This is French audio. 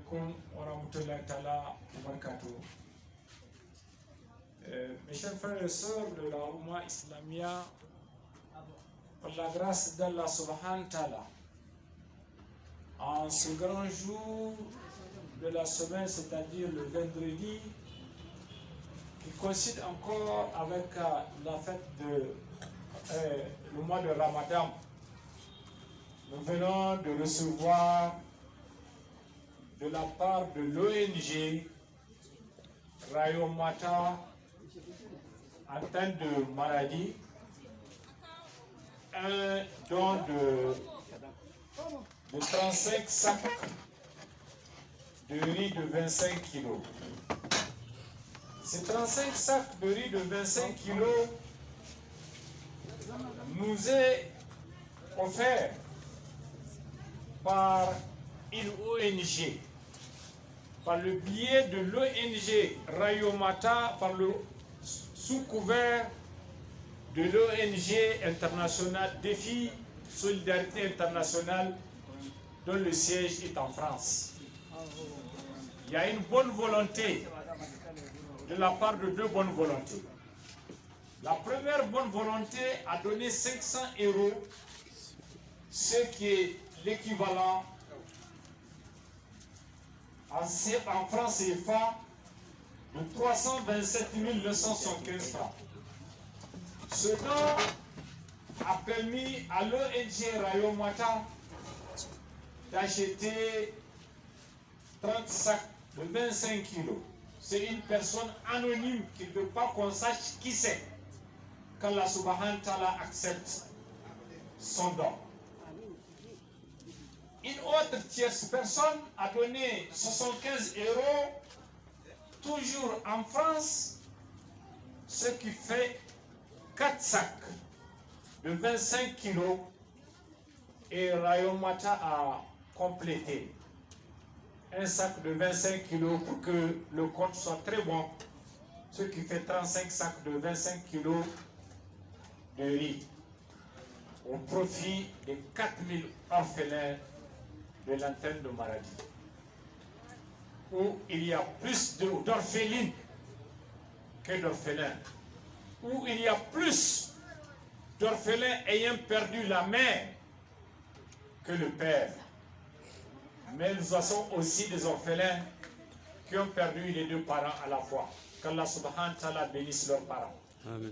alaikum wa rahmatullahi ta'ala wa barakatuh. Mes chers frères et sœurs de la Oumma Islamia, par la grâce d'Allah subhanahu wa ta'ala, en ce grand jour de la semaine, c'est-à-dire le vendredi, qui coïncide encore avec la fête le mois de Ramadan, nous venons de recevoir de la part de l'ONG Rayomata atteint de maladie un don de 35 sacs de riz de 25 kilos. Ces 35 sacs de riz de 25 kilos nous est offert par une ONG, par le biais de l'ONG Rayomata, par le sous-couvert de l'ONG internationale Défi Solidarité Internationale, dont le siège est en France. Il y a une bonne volonté de la part de deux bonnes volontés. La première bonne volonté a donné 500 €, ce qui est l'équivalent en francs CFA de 327 975 francs. Ce don a permis à l'ONG Rayomata d'acheter 30 sacs de 25 kilos. C'est une personne anonyme qui ne veut pas qu'on sache qui c'est, qu'Allah subhanahu wa ta'ala accepte son don. Une autre tierce personne a donné 75 €, toujours en France, ce qui fait 4 sacs de 25 kilos, et Rayomata a complété un sac de 25 kilos pour que le compte soit très bon, ce qui fait 35 sacs de 25 kilos de riz au profit des 4000 orphelins de l'antenne de Maradi, où il y a plus d'orphelines que d'orphelins, où il y a plus d'orphelins ayant perdu la mère que le père. Mais nous avons aussi des orphelins qui ont perdu les deux parents à la fois. Qu'Allah subhanahu wa ta'ala bénisse leurs parents. Amen.